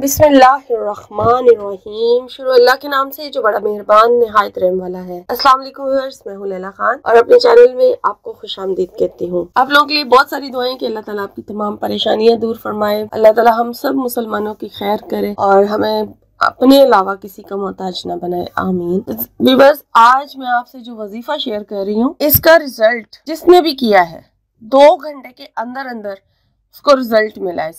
बिस्मिल्लाहिर्रहमानिर्रहीम। शुरू अल्लाह के नाम से जो बड़ा मेहरबान निहायत रहम वाला है। अस्सलाम वालेकुम व्यूअर्स, मैं हूं लैला खान और अपने चैनल में आपको खुशामदीद कहती हूँ। आप लोगों के लिए बहुत सारी दुआएं कि अल्लाह ताला आपकी तमाम परेशानियां दूर फरमाए। अल्लाह ताला हम सब मुसलमानों की खैर करे और हमें अपने अलावा किसी का मोहताज ना बनाए, आमीन। व्यूअर्स, आज मैं आपसे जो वजीफा शेयर कर रही हूँ, इसका रिजल्ट जिसने भी किया है 2 घंटे के अंदर अंदर उसको रिजल्ट मिला है।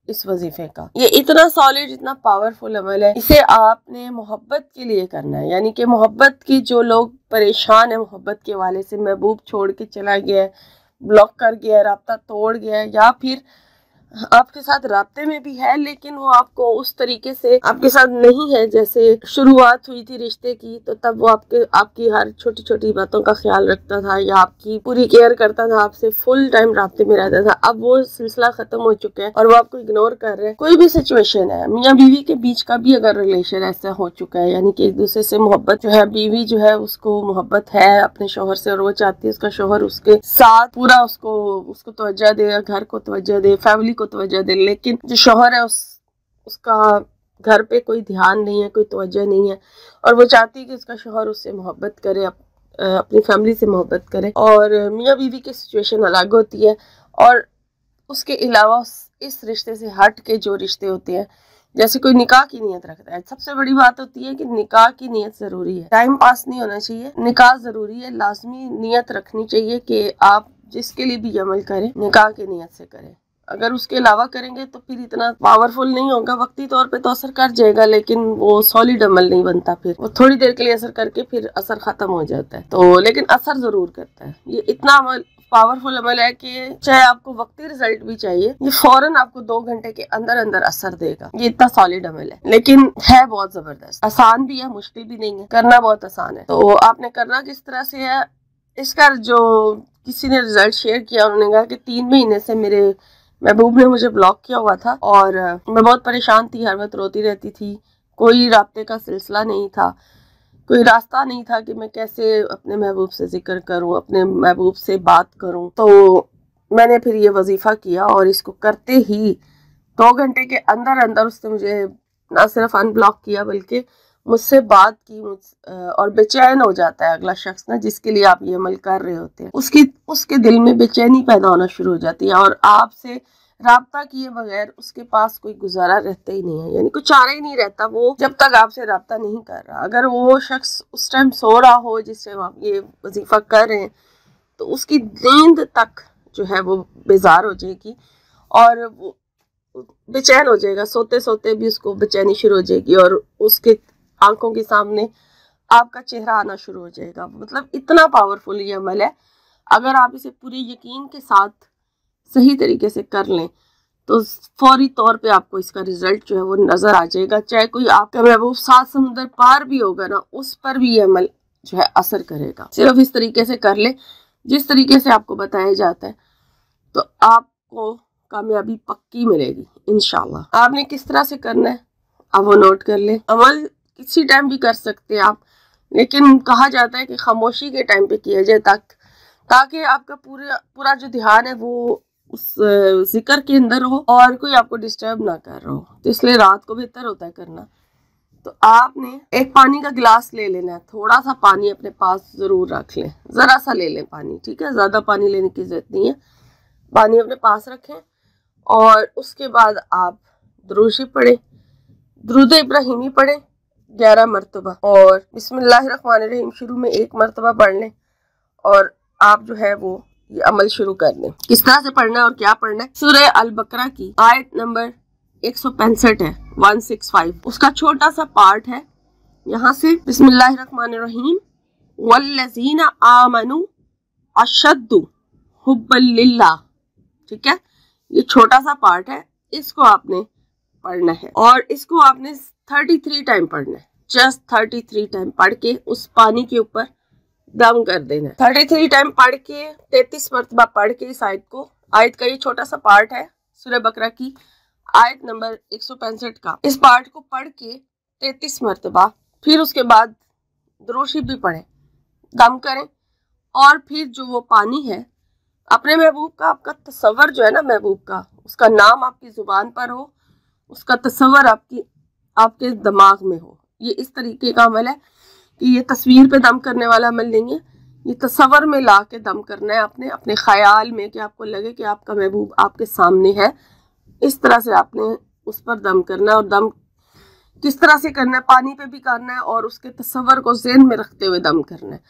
इस वजीफे का ये इतना सॉलिड, इतना पावरफुल अमल है। इसे आपने मोहब्बत के लिए करना है, यानी कि मोहब्बत की जो लोग परेशान है मोहब्बत के वाले से, महबूब छोड़ के चला गया है, ब्लॉक कर गया है, राब्ता तोड़ गया है, या फिर आपके साथ राब्ते में भी है लेकिन वो आपको उस तरीके से आपके साथ नहीं है जैसे शुरुआत हुई थी रिश्ते की। तो तब वो आपकी हर छोटी छोटी बातों का ख्याल रखता था या आपकी पूरी केयर करता था, आपसे फुल टाइम राब्ते में रहता था। अब वो सिलसिला खत्म हो चुका है और वो आपको इग्नोर कर रहे हैं। कोई भी सिचुएशन है, मियाँ बीवी के बीच का भी अगर रिलेशन ऐसा हो चुका है, यानी कि एक दूसरे से मोहब्बत जो है, बीवी जो है उसको मोहब्बत है अपने शोहर से और वो चाहती है उसका शोहर उसके साथ पूरा उसको तवज्जो दे, घर को तवज्जो दे, फैमिली को तवज्जो दे, लेकिन जो शोहर है उसका घर पे कोई ध्यान नहीं है, कोई तवज्जो नहीं है और वो चाहती है कि उसका शोहर उससे मोहब्बत करे, अपनी फैमिली से मोहब्बत करे। और मियाँ बीवी की सिचुएशन अलग होती है और उसके अलावा इस रिश्ते से हट के जो रिश्ते होते हैं, जैसे कोई निकाह की नियत रखता है। सबसे बड़ी बात होती है कि निकाह की नियत जरूरी है, टाइम पास नहीं होना चाहिए, निकाह जरूरी है। लाजमी नियत रखनी चाहिए कि आप जिसके लिए भी अमल करें निकाह की नियत से करें। अगर उसके अलावा करेंगे तो फिर इतना पावरफुल नहीं होगा, वक्ती तौर पे तो असर कर जाएगा लेकिन वो सॉलिड अमल नहीं बनता। फिर वो थोड़ी देर के लिए असर करके फिर असर खत्म हो जाता है, तो लेकिन असर जरूर करता है। ये इतना अमल पावरफुल अमल है कि चाहे आपको वक्ती रिजल्ट भी चाहिए, ये फौरन आपको 2 घंटे के अंदर अंदर असर देगा। ये इतना सॉलिड अमल है, लेकिन है बहुत जबरदस्त, आसान भी है, मुश्किल भी नहीं है, करना बहुत आसान है। तो आपने करना किस तरह से है, इसका जो किसी ने रिजल्ट शेयर किया उन्होंने कहा कि 3 महीने से मेरे महबूब ने मुझे ब्लॉक किया हुआ था और मैं बहुत परेशान थी, हर वक्त रोती रहती थी, कोई राब्ते का सिलसिला नहीं था, कोई रास्ता नहीं था कि मैं कैसे अपने महबूब से जिक्र करूं, अपने महबूब से बात करूं। तो मैंने फिर ये वजीफा किया और इसको करते ही 2 घंटे के अंदर अंदर उसने मुझे ना सिर्फ अनब्लॉक किया बल्कि मुझसे बात की। और बेचैन हो जाता है अगला शख्स ना, जिसके लिए आप ये अमल कर रहे होते हैं, उसके दिल में बेचैनी पैदा होना शुरू हो जाती है और आपसे राब्ता किए बगैर उसके पास कोई गुजारा रहता ही नहीं है, यानी कुछ चारा ही नहीं रहता वो जब तक आपसे राब्ता नहीं कर रहा। अगर वो शख्स उस टाइम सो रहा हो जिस टाइम आप ये वजीफा कर रहे हैं, तो उसकी नींद तक जो है वो बेजार हो जाएगी और वो बेचैन हो जाएगा, सोते सोते भी उसको बेचैनी शुरू हो जाएगी और उसके आंखों के सामने आपका चेहरा आना शुरू हो जाएगा। मतलब इतना पावरफुल ये अमल है। अगर आप इसे पूरे यकीन के साथ सही तरीके से कर लें तो फौरी तौर पे आपको इसका रिजल्ट जो है वो नजर आ जाएगा। चाहे कोई आपका महबूब 7 समुंदर पार भी होगा ना, उस पर भी ये अमल जो है असर करेगा। सिर्फ इस तरीके से कर ले जिस तरीके से आपको बताया जाता है, तो आपको कामयाबी पक्की मिलेगी इंशाल्लाह। आपने किस तरह से करना है आप वो नोट कर ले। अमल किसी टाइम भी कर सकते हैं आप, लेकिन कहा जाता है कि खामोशी के टाइम पे किया जाए ताकि आपका पूरा जो ध्यान है वो उस जिक्र के अंदर हो और कोई आपको डिस्टर्ब ना कर रहा हो। तो इसलिए रात को बेहतर होता है करना। तो आपने एक पानी का गिलास ले लेना है, थोड़ा सा पानी अपने पास जरूर रख लें, जरा सा ले लें पानी, ठीक है, ज्यादा पानी लेने की जरूरत नहीं है। पानी अपने पास रखें और उसके बाद आप दुरूद पढ़े, दुरूद इब्राहिमी पढ़े 11 मरतबा और बिस्मिल्लाहिर्रहमानिर्रहीम शुरू में 1 मरतबा पढ़ लें और आप जो है वो ये अमल शुरू कर दें। किस तरह से पढ़ना है और क्या पढ़ना है, सूरह अल बकरा की आयत नंबर 165 है, 165, उसका छोटा सा पार्ट है। यहाँ से बिस्मिल्लाहिर्रहमानिर्रहीम वल्लज़ीना आमनू अशद्दु हुब्बन लिल्लाह, ठीक है, ये छोटा सा पार्ट है, इसको आपने पढ़ना है और इसको आपने 33 टाइम पढ़ना है। जस्ट 33 टाइम पढ़ के उस पानी के ऊपर दम कर देना है। 33 टाइम पढ़ के 33 मरतबा पढ़ के इस आयत का ये छोटा सा पार्ट है सूरह बकरा की आयत नंबर 165 का, इस पार्ट को पढ़ के 33 मरतबा, फिर उसके बाद दुरूद शरीफ भी पढ़ें, दम करें और फिर जो वो पानी है अपने महबूब का, आपका तसव्वुर जो है ना महबूब का, उसका नाम आपकी जुबान पर हो उसका तस्वर आपके दिमाग में हो। ये इस तरीके का अमल है कि ये तस्वीर पे दम करने वाला अमल नहीं है, ये तस्वर में ला के दम करना है आपने, अपने ख्याल में, कि आपको लगे कि आपका महबूब आपके सामने है। इस तरह से आपने उस पर दम करना है। और दम किस तरह से करना है? पानी पे भी करना है और उसके तस्वर को ज़हन में रखते हुए दम करना है,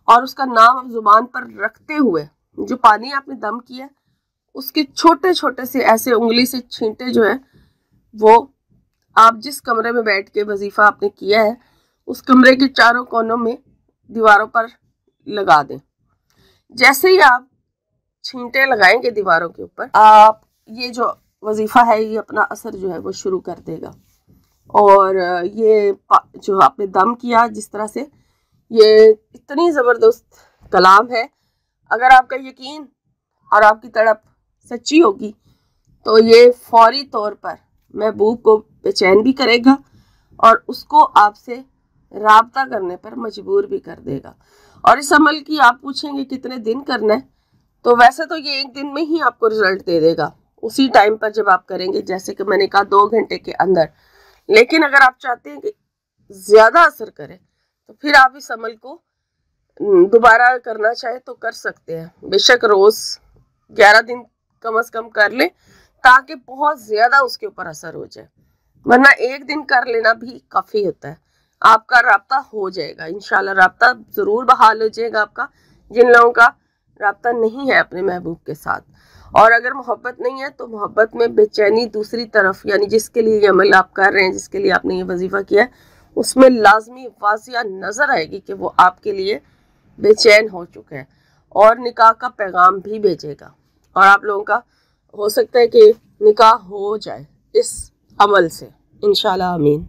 और उसका नाम आप जुबान पर रखते हुए जो पानी आपने दम किया उसके छोटे छोटे से ऐसे उंगली से छींटे जो है वो आप जिस कमरे में बैठ के वजीफा आपने किया है उस कमरे के चारों कोनों में दीवारों पर लगा दें। जैसे ही आप छींटे लगाएंगे दीवारों के ऊपर, आप ये जो वजीफा है ये अपना असर जो है वो शुरू कर देगा। और ये जो आपने दम किया जिस तरह से, ये इतनी ज़बरदस्त कलाम है। अगर आपका यकीन और आपकी तड़प सच्ची होगी तो ये फौरी तौर पर महबूब को बेचैन भी करेगा और उसको आपसे राब्ता करने पर मजबूर भी कर देगा। और इस अमल की आप पूछेंगे कितने दिन करना है, तो वैसे तो ये एक दिन में ही आपको रिजल्ट दे देगा, उसी टाइम पर जब आप करेंगे, जैसे कि मैंने कहा 2 घंटे के अंदर। लेकिन अगर आप चाहते हैं कि ज़्यादा असर करे तो फिर आप इस अमल को दोबारा करना चाहे तो कर सकते हैं। बेशक रोज़ 11 दिन कम से कम कर लें ताकि बहुत ज़्यादा उसके ऊपर असर हो जाए, वरना एक दिन कर लेना भी काफ़ी होता है। आपका राब्ता हो जाएगा इंशाल्लाह, राब्ता ज़रूर बहाल हो जाएगा आपका, जिन लोगों का राब्ता नहीं है अपने महबूब के साथ। और अगर मोहब्बत नहीं है तो मोहब्बत में बेचैनी दूसरी तरफ, यानी जिसके लिए ये अमल आप कर रहे हैं, जिसके लिए आपने ये वजीफ़ा किया है, उसमें लाजमी वाज़िया नज़र आएगी कि वो आपके लिए बेचैन हो चुका है और निकाह का पैगाम भी भेजेगा। और आप लोगों का हो सकता है कि निकाह हो जाए इस अमल से, इंशाल्लाह आमीन।